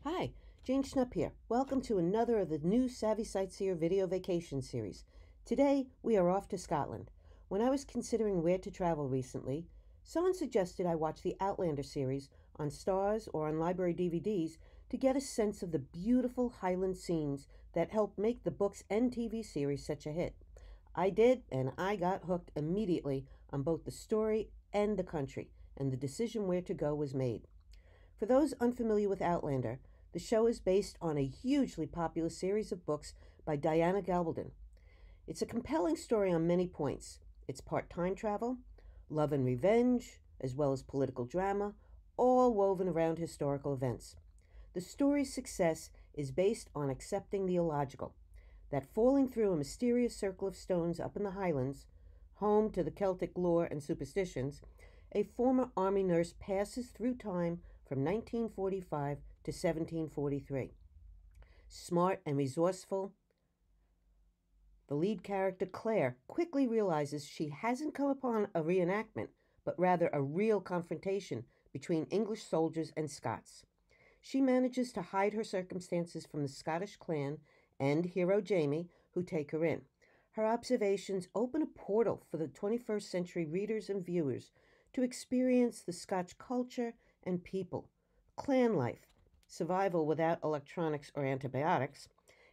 Hi, Jane Schnupp here. Welcome to another of the new Savvy Sightseer video vacation series. Today, we are off to Scotland. When I was considering where to travel recently, someone suggested I watch the Outlander series on Stars or on library DVDs to get a sense of the beautiful Highland scenes that helped make the books and TV series such a hit. I did, and I got hooked immediately on both the story and the country, and the decision where to go was made. For those unfamiliar with Outlander, the show is based on a hugely popular series of books by Diana Gabaldon. It's a compelling story on many points. It's part time travel, love and revenge, as well as political drama, all woven around historical events. The story's success is based on accepting the illogical, that falling through a mysterious circle of stones up in the Highlands, home to the Celtic lore and superstitions, a former army nurse passes through time from 1945 to 1743. Smart and resourceful, the lead character, Claire, quickly realizes she hasn't come upon a reenactment, but rather a real confrontation between English soldiers and Scots. She manages to hide her circumstances from the Scottish clan and hero Jamie, who take her in. Her observations open a portal for the 21st century readers and viewers to experience the Scotch culture and people, clan life, survival without electronics or antibiotics,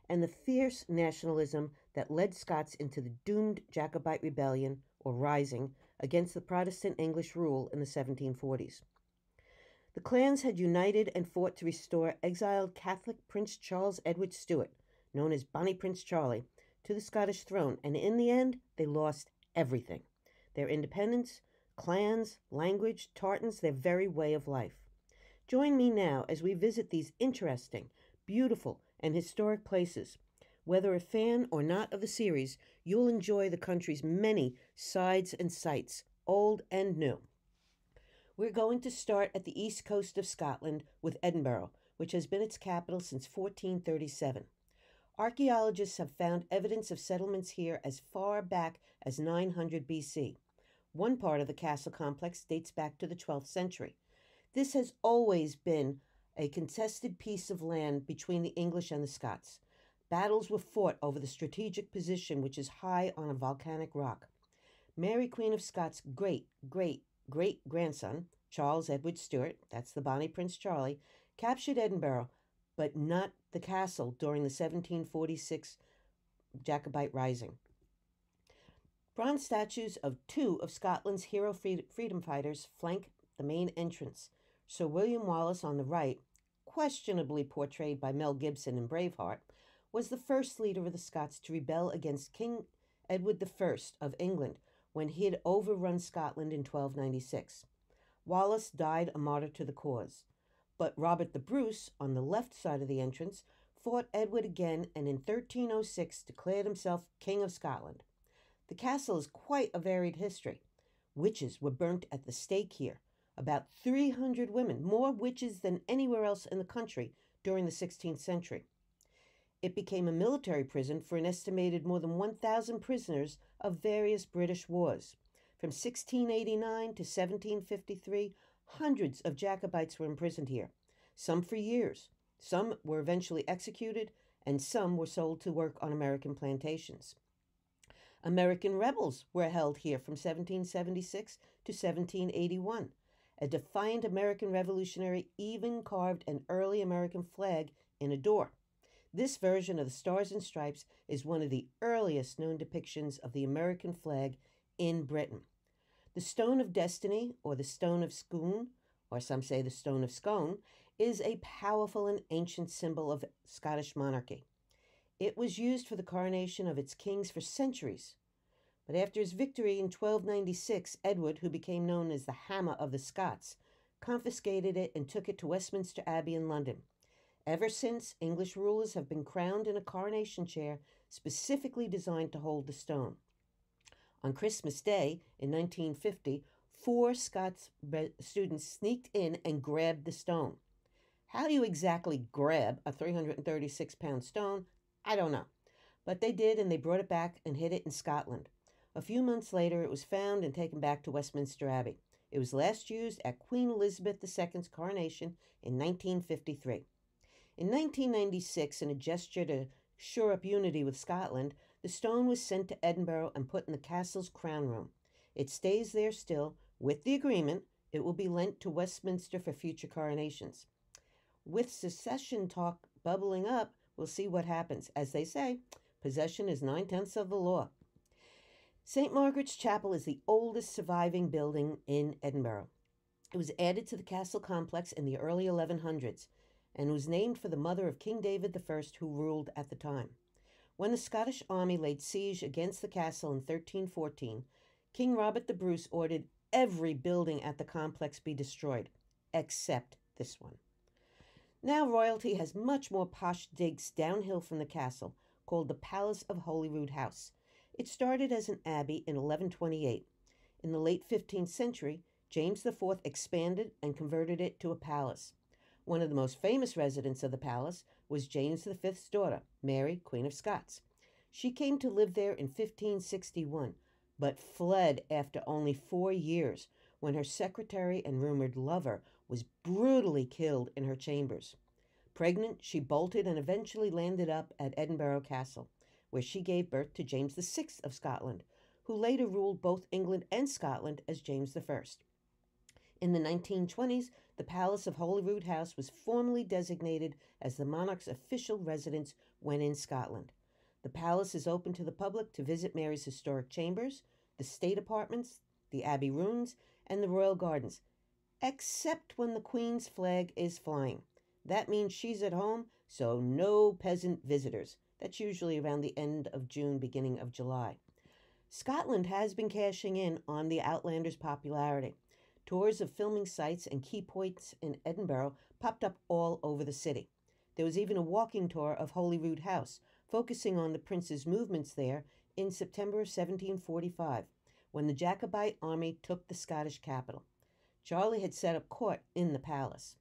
and the fierce nationalism that led Scots into the doomed Jacobite rebellion or rising against the Protestant English rule in the 1740s. The clans had united and fought to restore exiled Catholic Prince Charles Edward Stuart, known as Bonnie Prince Charlie, to the Scottish throne, and in the end, they lost everything: their independence, clans, language, tartans, their very way of life. Join me now as we visit these interesting, beautiful, and historic places. Whether a fan or not of the series, you'll enjoy the country's many sights and sights, old and new. We're going to start at the east coast of Scotland with Edinburgh, which has been its capital since 1437. Archaeologists have found evidence of settlements here as far back as 900 BC. One part of the castle complex dates back to the 12th century. This has always been a contested piece of land between the English and the Scots. Battles were fought over the strategic position, which is high on a volcanic rock. Mary, Queen of Scots' great-great-great-grandson, Charles Edward Stuart, that's the Bonnie Prince Charlie, captured Edinburgh, but not the castle during the 1746 Jacobite Rising. Bronze statues of two of Scotland's hero freedom fighters flank the main entrance. Sir William Wallace on the right, questionably portrayed by Mel Gibson in Braveheart, was the first leader of the Scots to rebel against King Edward I of England when he had overrun Scotland in 1296. Wallace died a martyr to the cause. But Robert the Bruce, on the left side of the entrance, fought Edward again and in 1306 declared himself King of Scotland. The castle is quite a varied history. Witches were burnt at the stake here. About 300 women, more witches than anywhere else in the country during the 16th century. It became a military prison for an estimated more than 1,000 prisoners of various British wars. From 1689 to 1753, hundreds of Jacobites were imprisoned here, some for years. Some were eventually executed, and some were sold to work on American plantations. American rebels were held here from 1776 to 1781. A defiant American revolutionary even carved an early American flag in a door. This version of the Stars and Stripes is one of the earliest known depictions of the American flag in Britain. The Stone of Destiny, or the Stone of Scone, or some say the Stone of Scone, is a powerful and ancient symbol of Scottish monarchy. It was used for the coronation of its kings for centuries. But after his victory in 1296, Edward, who became known as the Hammer of the Scots, confiscated it and took it to Westminster Abbey in London. Ever since, English rulers have been crowned in a coronation chair specifically designed to hold the stone. On Christmas Day in 1950, 4 Scots students sneaked in and grabbed the stone. How you exactly grab a 336-pound stone, I don't know. But they did, and they brought it back and hid it in Scotland. A few months later, it was found and taken back to Westminster Abbey. It was last used at Queen Elizabeth II's coronation in 1953. In 1996, in a gesture to shore up unity with Scotland, the stone was sent to Edinburgh and put in the castle's crown room. It stays there still. With the agreement, it will be lent to Westminster for future coronations. With secession talk bubbling up, we'll see what happens. As they say, possession is 9/10 of the law. St. Margaret's Chapel is the oldest surviving building in Edinburgh. It was added to the castle complex in the early 1100s and was named for the mother of King David I, who ruled at the time. When the Scottish army laid siege against the castle in 1314, King Robert the Bruce ordered every building at the complex be destroyed, except this one. Now royalty has much more posh digs downhill from the castle, called the Palace of Holyrood House. It started as an abbey in 1128. In the late 15th century, James IV expanded and converted it to a palace. One of the most famous residents of the palace was James V's daughter, Mary, Queen of Scots. She came to live there in 1561, but fled after only 4 years when her secretary and rumored lover was brutally killed in her chambers. Pregnant, she bolted and eventually landed up at Edinburgh Castle, where she gave birth to James VI of Scotland, who later ruled both England and Scotland as James I. In the 1920s, the Palace of Holyrood House was formally designated as the monarch's official residence when in Scotland. The palace is open to the public to visit Mary's historic chambers, the state apartments, the abbey ruins, and the royal gardens, except when the Queen's flag is flying. That means she's at home, so no peasant visitors. That's usually around the end of June, beginning of July. Scotland has been cashing in on the Outlander's popularity. Tours of filming sites and key points in Edinburgh popped up all over the city. There was even a walking tour of Holyrood House, focusing on the prince's movements there in September of 1745, when the Jacobite army took the Scottish capital. Charlie had set up court in the palace.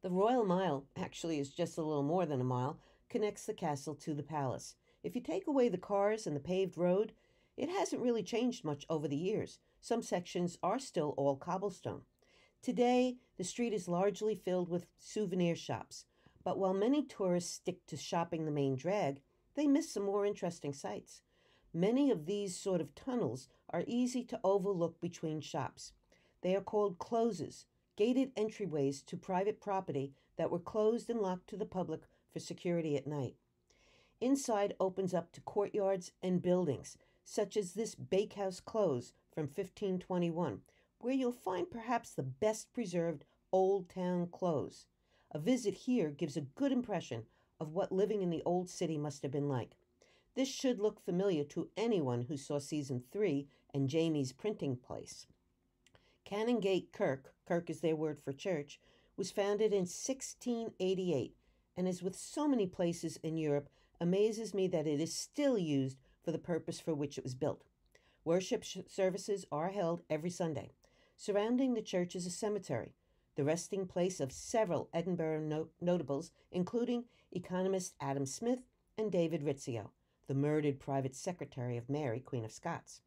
The Royal Mile, actually is just a little more than a mile, connects the castle to the palace. If you take away the cars and the paved road, it hasn't really changed much over the years. Some sections are still all cobblestone. Today, the street is largely filled with souvenir shops, but while many tourists stick to shopping the main drag, they miss some more interesting sights. Many of these sort of tunnels are easy to overlook between shops. They are called closes, gated entryways to private property that were closed and locked to the public for security at night. Inside opens up to courtyards and buildings, such as this bakehouse close from 1521, where you'll find perhaps the best preserved Old Town close. A visit here gives a good impression of what living in the old city must have been like. This should look familiar to anyone who saw Season 3 and Jamie's printing place. Canongate Kirk is their word for church, was founded in 1688, and as with so many places in Europe, amazes me that it is still used for the purpose for which it was built. Worship services are held every Sunday. Surrounding the church is a cemetery, the resting place of several Edinburgh notables, including economist Adam Smith and David Rizzio, the murdered private secretary of Mary, Queen of Scots.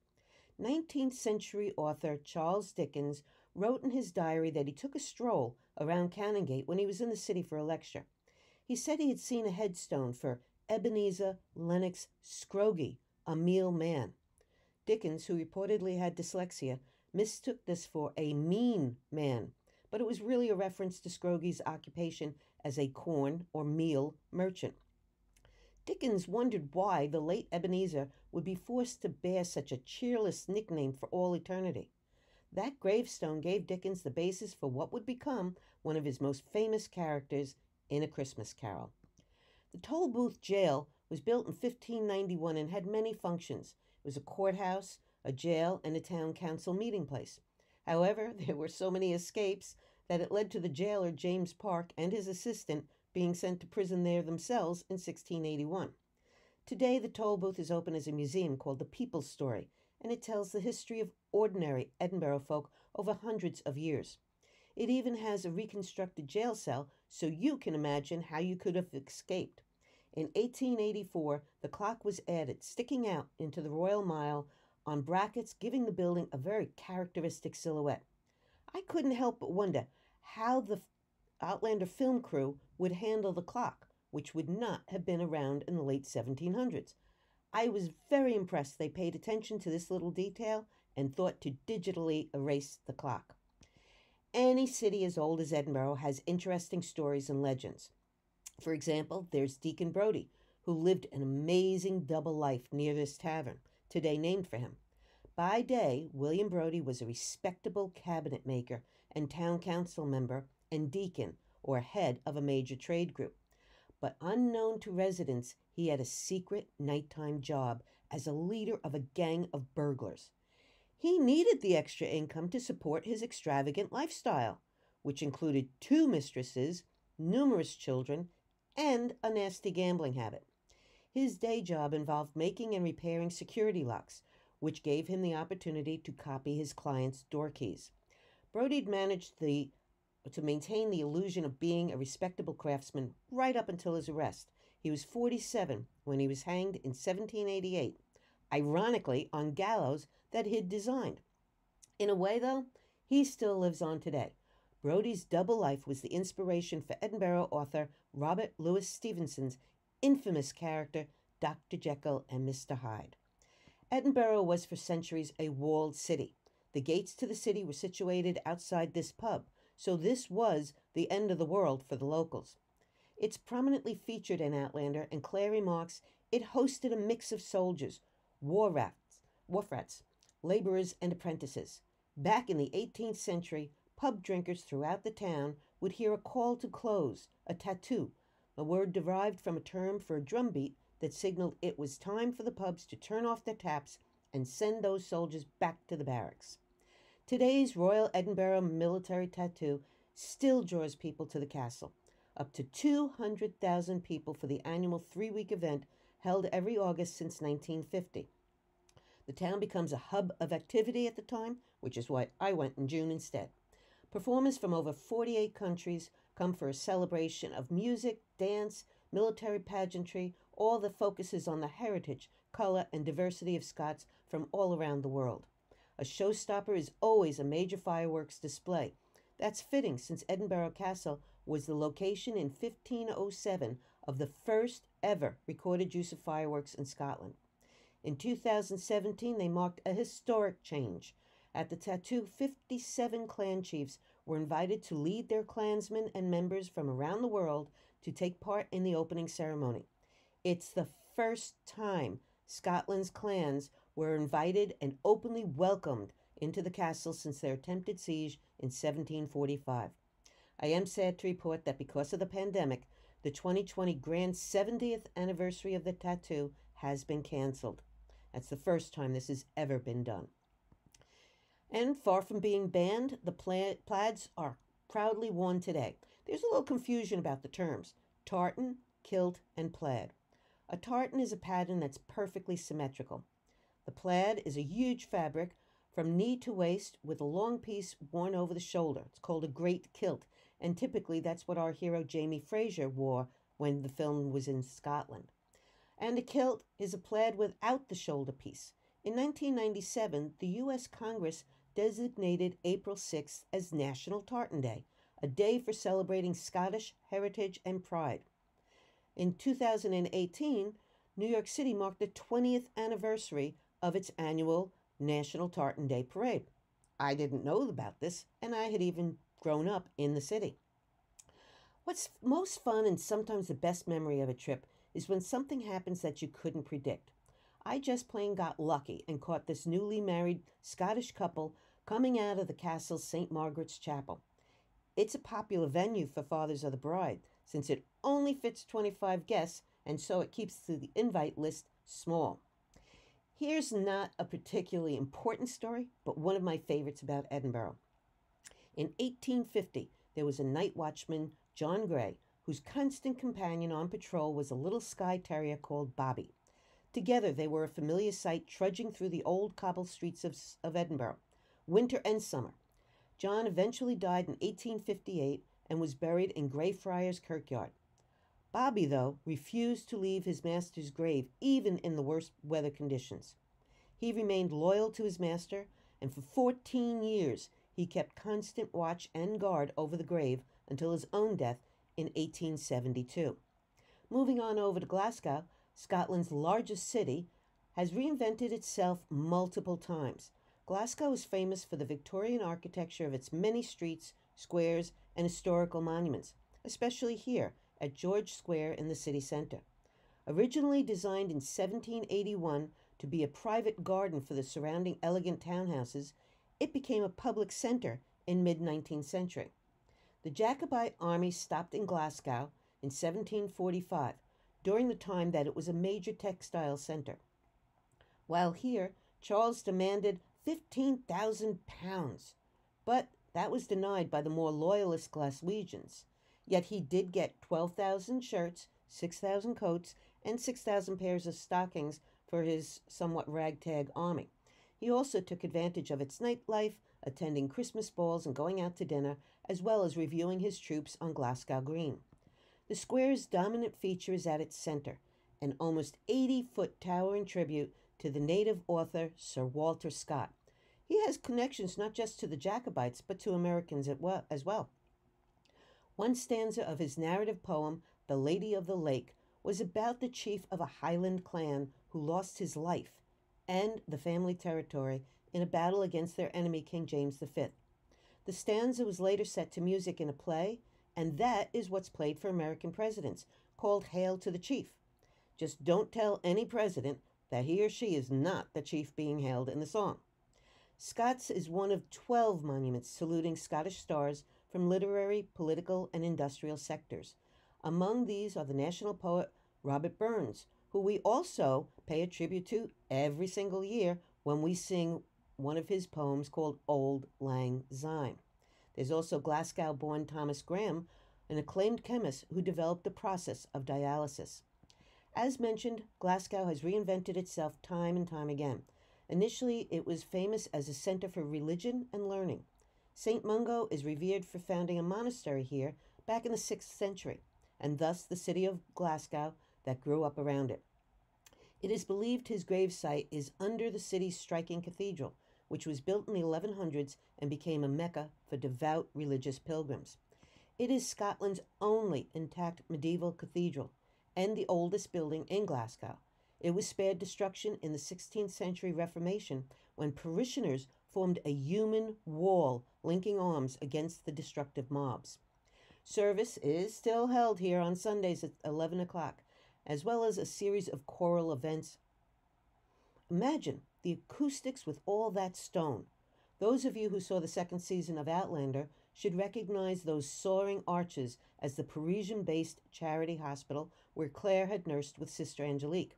19th century author Charles Dickens wrote in his diary that he took a stroll around Canongate when he was in the city for a lecture. He said he had seen a headstone for Ebenezer Lennox Scroggie, a meal man. Dickens, who reportedly had dyslexia, mistook this for a mean man, but it was really a reference to Scroggie's occupation as a corn or meal merchant. Dickens wondered why the late Ebenezer would be forced to bear such a cheerless nickname for all eternity. That gravestone gave Dickens the basis for what would become one of his most famous characters in A Christmas Carol. The Tolbooth Jail was built in 1591 and had many functions. It was a courthouse, a jail, and a town council meeting place. However, there were so many escapes that it led to the jailer James Park and his assistant being sent to prison there themselves in 1681. Today, the Tolbooth is open as a museum called The People's Story, and it tells the history of ordinary Edinburgh folk over hundreds of years. It even has a reconstructed jail cell, so you can imagine how you could have escaped. In 1884, the clock was added, sticking out into the Royal Mile on brackets, giving the building a very characteristic silhouette. I couldn't help but wonder how the Outlander film crew would handle the clock, which would not have been around in the late 1700s. I was very impressed they paid attention to this little detail and thought to digitally erase the clock. Any city as old as Edinburgh has interesting stories and legends. For example, there's Deacon Brodie, who lived an amazing double life near this tavern, today named for him. By day, William Brodie was a respectable cabinet maker and town council member and deacon, or head of a major trade group. But unknown to residents, he had a secret nighttime job as a leader of a gang of burglars. He needed the extra income to support his extravagant lifestyle, which included 2 mistresses, numerous children, and a nasty gambling habit. His day job involved making and repairing security locks, which gave him the opportunity to copy his clients' door keys. Brodie managed to maintain the illusion of being a respectable craftsman right up until his arrest. He was 47 when he was hanged in 1788, ironically on gallows that he'd designed. In a way, though, he still lives on today. Brodie's double life was the inspiration for Edinburgh author Robert Louis Stevenson's infamous character Dr. Jekyll and Mr. Hyde. Edinburgh was for centuries a walled city. The gates to the city were situated outside this pub, so this was the end of the world for the locals. It's prominently featured in Outlander, and Claire remarks it hosted a mix of soldiers, wharf rats, laborers, and apprentices. Back in the 18th century, pub drinkers throughout the town would hear a call to close, a tattoo, a word derived from a term for a drumbeat that signaled it was time for the pubs to turn off their taps and send those soldiers back to the barracks. Today's Royal Edinburgh military tattoo still draws people to the castle. Up to 200,000 people for the annual 3-week event held every August since 1950. The town becomes a hub of activity at the time, which is why I went in June instead. Performers from over 48 countries come for a celebration of music, dance, military pageantry, all that focuses on the heritage, color, and diversity of Scots from all around the world. A showstopper is always a major fireworks display. That's fitting, since Edinburgh Castle was the location in 1507 of the first ever recorded use of fireworks in Scotland. In 2017, they marked a historic change. At the tattoo, 57 clan chiefs were invited to lead their clansmen and members from around the world to take part in the opening ceremony. It's the first time Scotland's clans were invited and openly welcomed into the castle since their attempted siege in 1745. I am sad to report that because of the pandemic, the 2020 grand 70th anniversary of the tattoo has been canceled. That's the first time this has ever been done. And far from being banned, the plaids are proudly worn today. There's a little confusion about the terms: tartan, kilt, and plaid. A tartan is a pattern that's perfectly symmetrical. The plaid is a huge fabric from knee to waist with a long piece worn over the shoulder. It's called a great kilt, and typically that's what our hero Jamie Fraser wore when the film was in Scotland. And a kilt is a plaid without the shoulder piece. In 1997, the U.S. Congress designated April 6th as National Tartan Day, a day for celebrating Scottish heritage and pride. In 2018, New York City marked the 20th anniversary of its annual National Tartan Day Parade. I didn't know about this, and I had even grown up in the city. What's most fun and sometimes the best memory of a trip is when something happens that you couldn't predict. I just plain got lucky and caught this newly married Scottish couple coming out of the castle's St. Margaret's Chapel. It's a popular venue for fathers of the bride, since it only fits 25 guests, and so it keeps the invite list small. Here's not a particularly important story, but one of my favorites about Edinburgh. In 1850, there was a night watchman, John Gray, whose constant companion on patrol was a little Skye terrier called Bobby. Together, they were a familiar sight trudging through the old cobbled streets of Edinburgh, winter and summer. John eventually died in 1858 and was buried in Greyfriars Kirkyard. Bobby, though, refused to leave his master's grave even in the worst weather conditions. He remained loyal to his master, and for 14 years he kept constant watch and guard over the grave until his own death in 1872. Moving on over to Glasgow, Scotland's largest city, has reinvented itself multiple times. Glasgow is famous for the Victorian architecture of its many streets, squares, and historical monuments, especially here at George Square in the city centre. Originally designed in 1781 to be a private garden for the surrounding elegant townhouses, it became a public centre in mid-19th century. The Jacobite army stopped in Glasgow in 1745, during the time that it was a major textile centre. While here, Charles demanded £15,000, but that was denied by the more loyalist Glaswegians. Yet he did get 12,000 shirts, 6,000 coats, and 6,000 pairs of stockings for his somewhat ragtag army. He also took advantage of its nightlife, attending Christmas balls and going out to dinner, as well as reviewing his troops on Glasgow Green. The square's dominant feature is at its center, an almost 80-foot towering tribute to the native author Sir Walter Scott. He has connections not just to the Jacobites, but to Americans as well. One stanza of his narrative poem, The Lady of the Lake, was about the chief of a Highland clan who lost his life and the family territory in a battle against their enemy, King James V. The stanza was later set to music in a play, and that is what's played for American presidents, called Hail to the Chief. Just don't tell any president that he or she is not the chief being hailed in the song. Scott's is one of 12 monuments saluting Scottish stars from literary, political, and industrial sectors. Among these are the national poet Robert Burns, who we also pay a tribute to every single year when we sing one of his poems called Auld Lang Syne. There's also Glasgow-born Thomas Graham, an acclaimed chemist who developed the process of dialysis. As mentioned, Glasgow has reinvented itself time and time again. Initially, it was famous as a center for religion and learning. St. Mungo is revered for founding a monastery here back in the 6th century, and thus the city of Glasgow that grew up around it. It is believed his gravesite is under the city's striking cathedral, which was built in the 1100s and became a mecca for devout religious pilgrims. It is Scotland's only intact medieval cathedral and the oldest building in Glasgow. It was spared destruction in the 16th century Reformation when parishioners formed a human wall linking arms against the destructive mobs. Service is still held here on Sundays at 11 o'clock, as well as a series of choral events. Imagine the acoustics with all that stone. Those of you who saw the second season of Outlander should recognize those soaring arches as the Parisian-based charity hospital where Claire had nursed with Sister Angelique.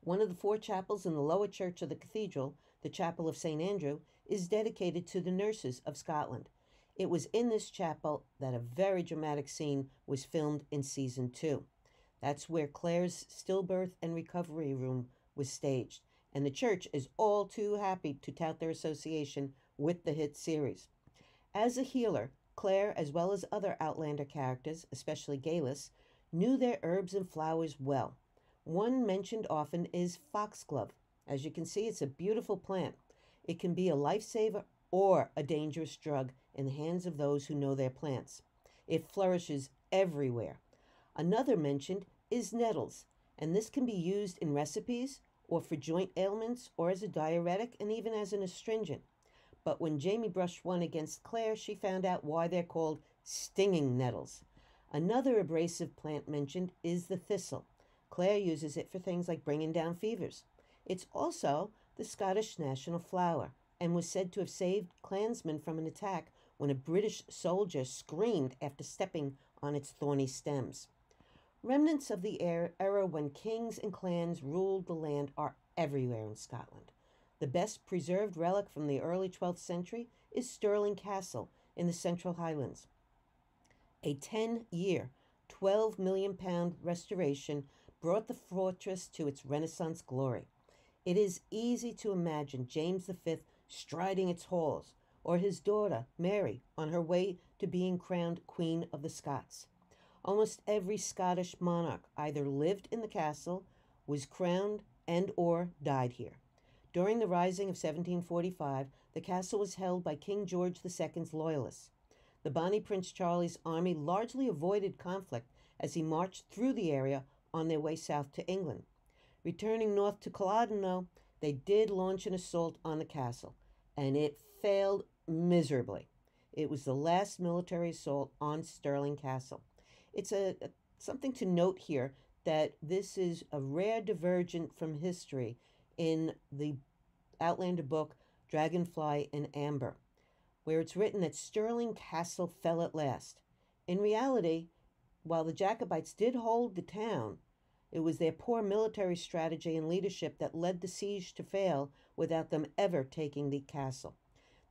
One of the 4 chapels in the lower church of the cathedral, the Chapel of St. Andrew, is dedicated to the nurses of Scotland. It was in this chapel that a very dramatic scene was filmed in season 2. That's where Claire's stillbirth and recovery room was staged, and the church is all too happy to tout their association with the hit series. As a healer, Claire, as well as other Outlander characters, especially Galis, knew their herbs and flowers well. One mentioned often is foxglove. As you can see, it's a beautiful plant. It can be a lifesaver or a dangerous drug in the hands of those who know their plants. It flourishes everywhere. Another mentioned is nettles, and this can be used in recipes or for joint ailments or as a diuretic and even as an astringent. But when Jamie brushed one against Claire, she found out why they're called stinging nettles. Another abrasive plant mentioned is the thistle. Claire uses it for things like bringing down fevers. It's also the Scottish national flower and was said to have saved clansmen from an attack when a British soldier screamed after stepping on its thorny stems. Remnants of the era when kings and clans ruled the land are everywhere in Scotland. The best preserved relic from the early 12th century is Stirling Castle in the Central Highlands. A 10-year, £12 million restoration brought the fortress to its Renaissance glory. It is easy to imagine James V striding its halls, or his daughter, Mary, on her way to being crowned Queen of the Scots. Almost every Scottish monarch either lived in the castle, was crowned, and or died here. During the Rising of 1745, the castle was held by King George II's loyalists. the Bonnie Prince Charlie's army largely avoided conflict as he marched through the area on their way south to England. Returning north to Culloden, though, they did launch an assault on the castle, and it failed miserably. It was the last military assault on Stirling Castle. It's something to note here that this is a rare divergent from history in the Outlander book Dragonfly and Amber, where it's written that Stirling Castle fell at last. In reality, while the Jacobites did hold the town, it was their poor military strategy and leadership that led the siege to fail without them ever taking the castle.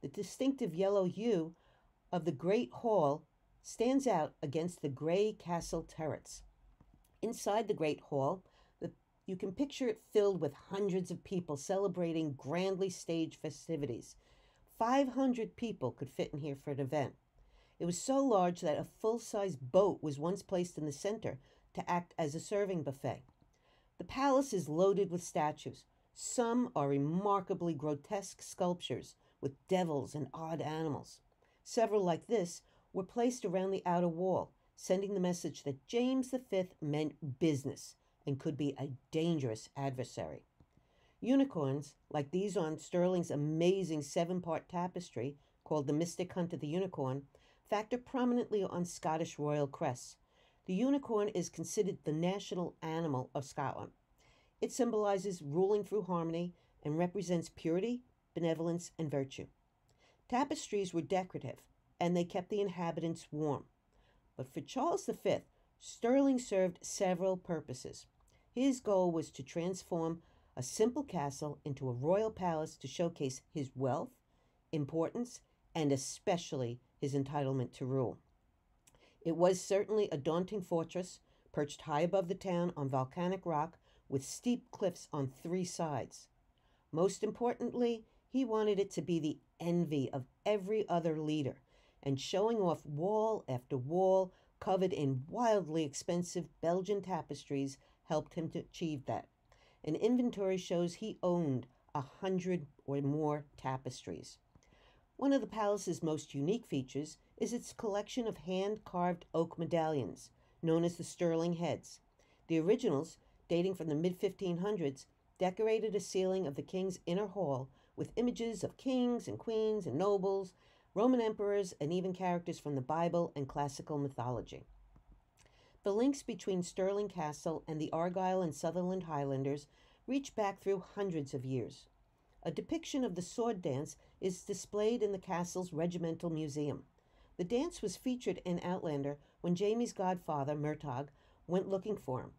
The distinctive yellow hue of the Great Hall stands out against the grey castle turrets. Inside the Great Hall, you can picture it filled with hundreds of people celebrating grandly staged festivities. 500 people could fit in here for an event. It was so large that a full-size boat was once placed in the center to act as a serving buffet. The palace is loaded with statues. Some are remarkably grotesque sculptures with devils and odd animals. Several like this were placed around the outer wall, sending the message that James V meant business and could be a dangerous adversary. Unicorns, like these on Stirling's amazing 7-part tapestry called The Mystic Hunt of the Unicorn, factor prominently on Scottish royal crests. The unicorn is considered the national animal of Scotland. It symbolizes ruling through harmony and represents purity, benevolence, and virtue. Tapestries were decorative, and they kept the inhabitants warm. But for Charles V, Stirling served several purposes. His goal was to transform a simple castle into a royal palace to showcase his wealth, importance, and especially his entitlement to rule. It was certainly a daunting fortress, perched high above the town on volcanic rock with steep cliffs on 3 sides. Most importantly, he wanted it to be the envy of every other leader, and showing off wall after wall covered in wildly expensive Belgian tapestries helped him to achieve that. An inventory shows he owned 100 or more tapestries. One of the palace's most unique features is its collection of hand-carved oak medallions, known as the Stirling heads. The originals, dating from the mid-1500s, decorated a ceiling of the king's inner hall with images of kings and queens and nobles, Roman emperors, and even characters from the Bible and classical mythology. The links between Stirling Castle and the Argyll and Sutherland Highlanders reach back through hundreds of years. A depiction of the sword dance is displayed in the castle's regimental museum. The dance was featured in Outlander when Jamie's godfather, Murtagh, went looking for him.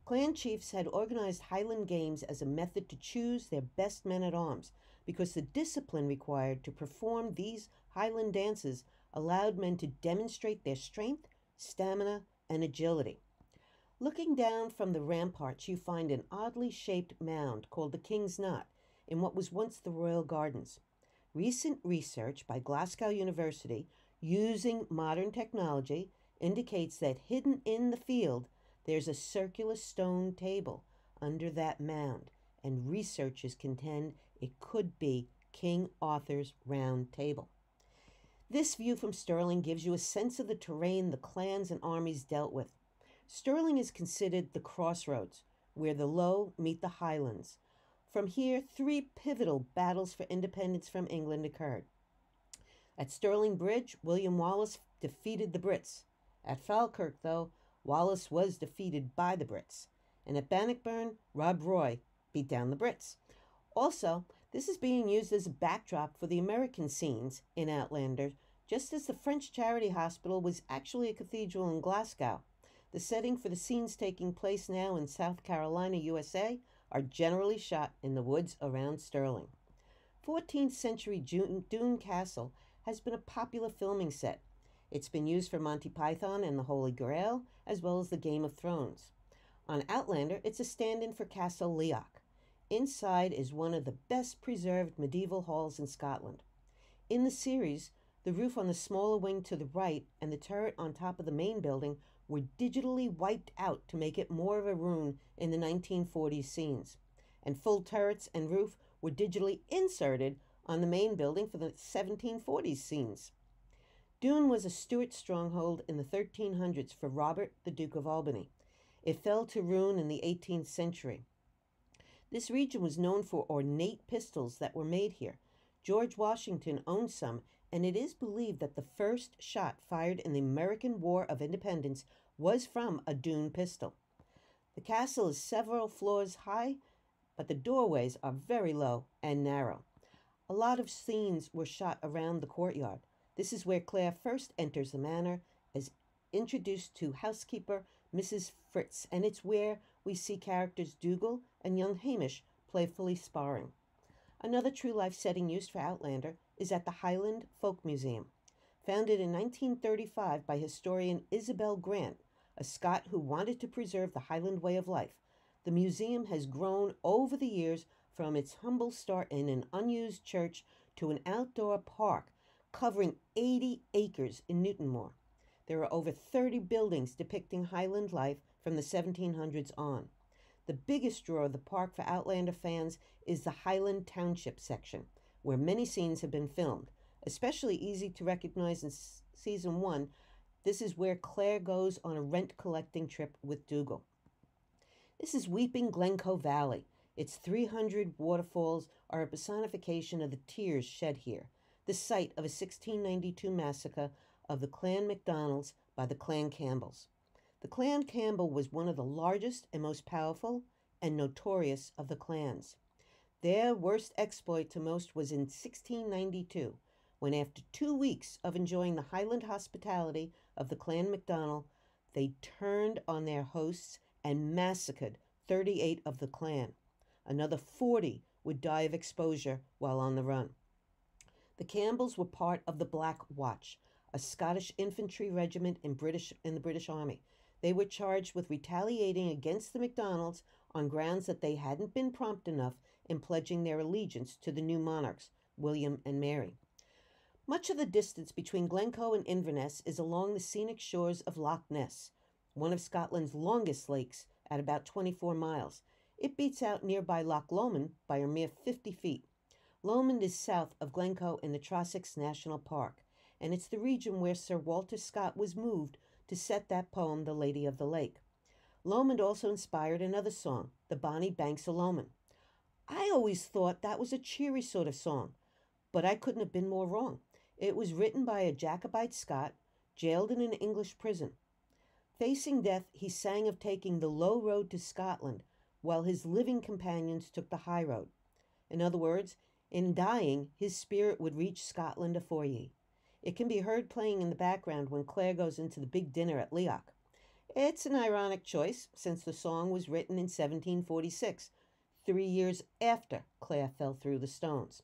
Clan chiefs had organized Highland games as a method to choose their best men-at-arms, because the discipline required to perform these Highland dances allowed men to demonstrate their strength, stamina, and agility. Looking down from the ramparts, you find an oddly shaped mound called the King's Knot in what was once the Royal Gardens. Recent research by Glasgow University using modern technology indicates that hidden in the field there's a circular stone table under that mound, and researchers contend it could be King Arthur's Round Table. This view from Stirling gives you a sense of the terrain the clans and armies dealt with. Stirling is considered the crossroads, where the low meet the highlands. From here, 3 pivotal battles for independence from England occurred. At Stirling Bridge, William Wallace defeated the Brits. At Falkirk, though, Wallace was defeated by the Brits. And at Bannockburn, Rob Roy beat down the Brits. Also, this is being used as a backdrop for the American scenes in Outlander, just as the French charity hospital was actually a cathedral in Glasgow. The setting for the scenes taking place now in South Carolina, USA, are generally shot in the woods around Stirling. 14th century Doon Castle has been a popular filming set. It's been used for Monty Python and the Holy Grail, as well as the Game of Thrones. On Outlander, it's a stand-in for Castle Leoch. Inside is one of the best preserved medieval halls in Scotland. In the series, the roof on the smaller wing to the right and the turret on top of the main building were digitally wiped out to make it more of a ruin in the 1940s scenes. And full turrets and roof were digitally inserted on the main building for the 1740s scenes. Doune was a Stuart stronghold in the 1300s for Robert, the Duke of Albany. It fell to ruin in the 18th century. This region was known for ornate pistols that were made here. George Washington owned some, and it is believed that the first shot fired in the American War of Independence was from a Doune pistol. The castle is several floors high, but the doorways are very low and narrow. A lot of scenes were shot around the courtyard. This is where Claire first enters the manor as introduced to housekeeper Mrs. Fritz, and it's where we see characters Dougal and young Hamish playfully sparring. Another true-life setting used for Outlander is at the Highland Folk Museum. Founded in 1935 by historian Isabel Grant, a Scot who wanted to preserve the Highland way of life, the museum has grown over the years from its humble start in an unused church to an outdoor park covering 80 acres in Newtonmore. There are over 30 buildings depicting Highland life from the 1700s on. The biggest draw of the park for Outlander fans is the Highland Township section, where many scenes have been filmed. Especially easy to recognize in Season 1, this is where Claire goes on a rent-collecting trip with Dougal. This is Weeping Glencoe Valley. Its 300 waterfalls are a personification of the tears shed here, the site of a 1692 massacre of the Clan MacDonalds by the Clan Campbells. The Clan Campbell was one of the largest and most powerful and notorious of the clans. Their worst exploit to most was in 1692, when after 2 weeks of enjoying the Highland hospitality of the Clan MacDonald, they turned on their hosts and massacred 38 of the clan. Another 40 would die of exposure while on the run. The Campbells were part of the Black Watch, a Scottish infantry regiment in the British Army. They were charged with retaliating against the MacDonalds on grounds that they hadn't been prompt enough in pledging their allegiance to the new monarchs, William and Mary. Much of the distance between Glencoe and Inverness is along the scenic shores of Loch Ness, one of Scotland's longest lakes, at about 24 miles. It beats out nearby Loch Lomond by a mere 50 feet. Lomond is south of Glencoe in the Trossachs National Park, and it's the region where Sir Walter Scott was moved to set that poem, The Lady of the Lake. Lomond also inspired another song, The Bonnie Banks o' Lomond. I always thought that was a cheery sort of song, but I couldn't have been more wrong. It was written by a Jacobite Scot, jailed in an English prison. Facing death, he sang of taking the low road to Scotland, while his living companions took the high road. In other words, in dying, his spirit would reach Scotland afore ye. It can be heard playing in the background when Claire goes into the big dinner at Leoch. It's an ironic choice, since the song was written in 1746, 3 years after Claire fell through the stones.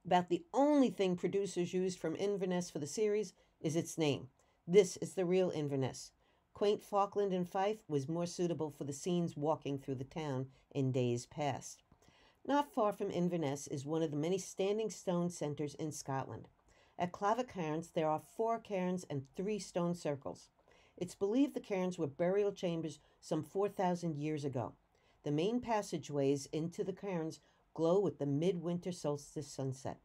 About the only thing producers used from Inverness for the series is its name. This is the real Inverness. Quaint Falkland and Fife was more suitable for the scenes walking through the town in days past. Not far from Inverness is one of the many standing stone centres in Scotland. At Clava Cairns, there are 4 cairns and 3 stone circles. It's believed the cairns were burial chambers some 4,000 years ago. The main passageways into the cairns glow with the midwinter solstice sunset.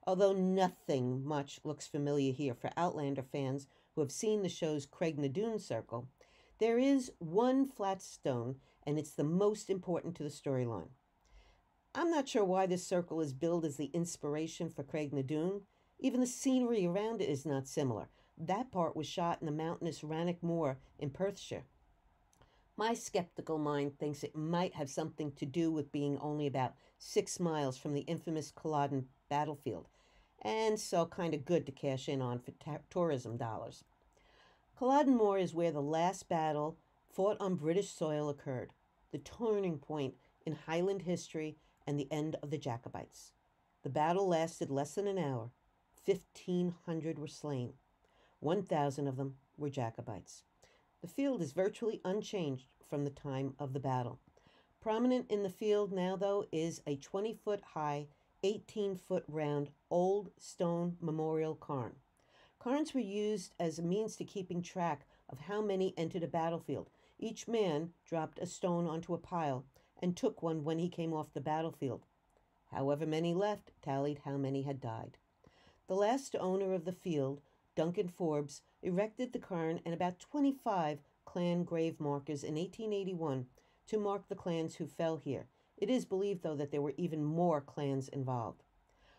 Although nothing much looks familiar here for Outlander fans who have seen the show's Craignadoon Circle, there is one flat stone, and it's the most important to the storyline. I'm not sure why this circle is billed as the inspiration for Craignadoon. Even the scenery around it is not similar. That part was shot in the mountainous Rannoch Moor in Perthshire. My skeptical mind thinks it might have something to do with being only about 6 miles from the infamous Culloden battlefield, and so kind of good to cash in on for tourism dollars. Culloden Moor is where the last battle fought on British soil occurred, the turning point in Highland history and the end of the Jacobites. The battle lasted less than an hour. 1,500 were slain. 1,000 of them were Jacobites. The field is virtually unchanged from the time of the battle. Prominent in the field now, though, is a 20-foot high, 18-foot round, old stone memorial cairn. Cairns were used as a means to keeping track of how many entered a battlefield. Each man dropped a stone onto a pile and took one when he came off the battlefield. However many left tallied how many had died. The last owner of the field Duncan Forbes erected the cairn and about 25 clan grave markers in 1881 to mark the clans who fell here. It is believed, though, that there were even more clans involved.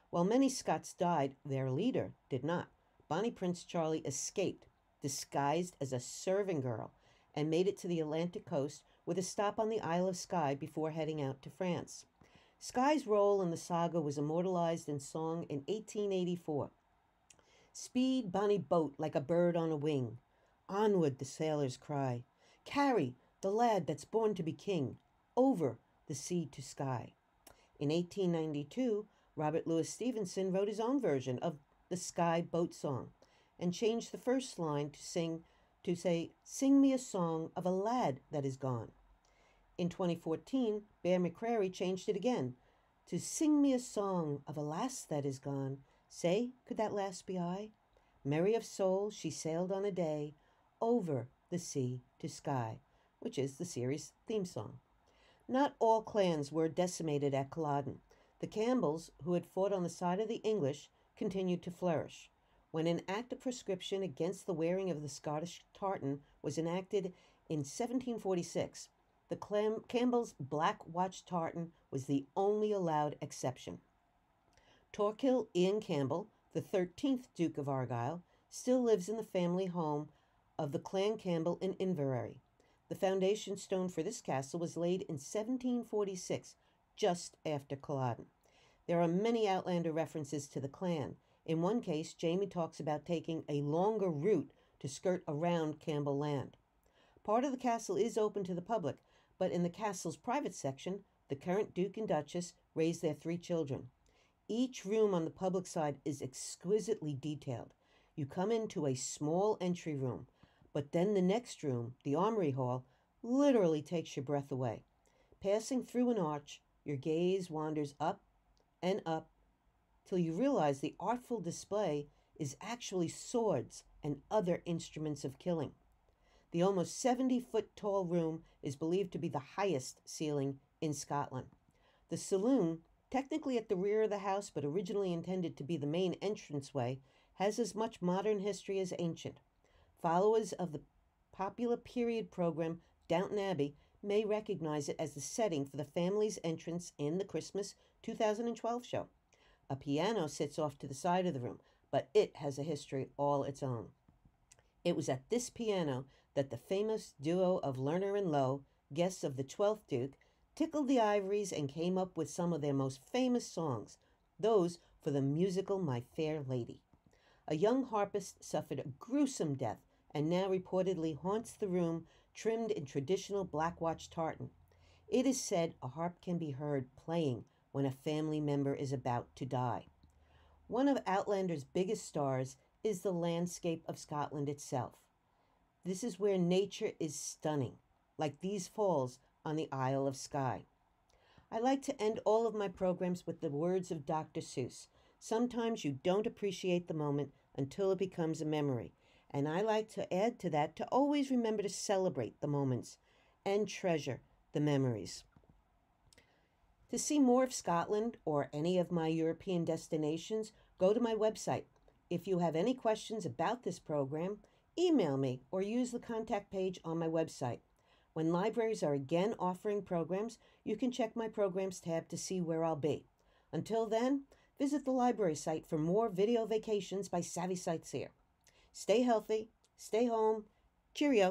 While many Scots died, their leader did not. Bonnie Prince Charlie escaped, disguised as a serving girl, and made it to the Atlantic coast with a stop on the Isle of Skye before heading out to France. Skye's role in the saga was immortalized in song in 1884. Speed, bonny boat, like a bird on a wing. Onward, the sailors cry. Carry the lad that's born to be king over the sea to Skye. In 1892, Robert Louis Stevenson wrote his own version of the Skye boat song and changed the first line to say, "Sing me a song of a lad that is gone." In 2014, Bear McCreary changed it again to "Sing me a song of a lass that is gone. Say, could that lass be I? Merry of soul, she sailed on a day over the sea to Skye," which is the series theme song. Not all clans were decimated at Culloden. The Campbells, who had fought on the side of the English, continued to flourish. When an act of proscription against the wearing of the Scottish tartan was enacted in 1746, the Campbells' black watch tartan was the only allowed exception. Torquil Ian Campbell, the 13th Duke of Argyll, still lives in the family home of the Clan Campbell in Inverness. The foundation stone for this castle was laid in 1746, just after Culloden. There are many Outlander references to the clan. In one case, Jamie talks about taking a longer route to skirt around Campbell land. Part of the castle is open to the public, but in the castle's private section, the current Duke and Duchess raised their 3 children. Each room on the public side is exquisitely detailed. You come into a small entry room, but then the next room, the Armory Hall, literally takes your breath away. Passing through an arch, your gaze wanders up and up till you realize the artful display is actually swords and other instruments of killing. The almost 70-foot tall room is believed to be the highest ceiling in Scotland. The saloon, technically at the rear of the house but originally intended to be the main entranceway, has as much modern history as ancient. Followers of the popular period program Downton Abbey may recognize it as the setting for the family's entrance in the Christmas 2012 show. A piano sits off to the side of the room, but it has a history all its own. It was at this piano that the famous duo of Lerner and Lowe, guests of the 12th Duke, tickled the ivories and came up with some of their most famous songs, those for the musical My Fair Lady. A young harpist suffered a gruesome death and now reportedly haunts the room trimmed in traditional black watch tartan. It is said a harp can be heard playing when a family member is about to die. One of Outlander's biggest stars is the landscape of Scotland itself. This is where nature is stunning, like these falls on the Isle of Skye. I like to end all of my programs with the words of Dr. Seuss. Sometimes you don't appreciate the moment until it becomes a memory. And I like to add to that to always remember to celebrate the moments and treasure the memories. To see more of Scotland or any of my European destinations, go to my website. If you have any questions about this program, email me or use the contact page on my website. When libraries are again offering programs, you can check my programs tab to see where I'll be. Until then, visit the library site for more video vacations by Savvy Sightseer. Stay healthy, stay home, cheerio.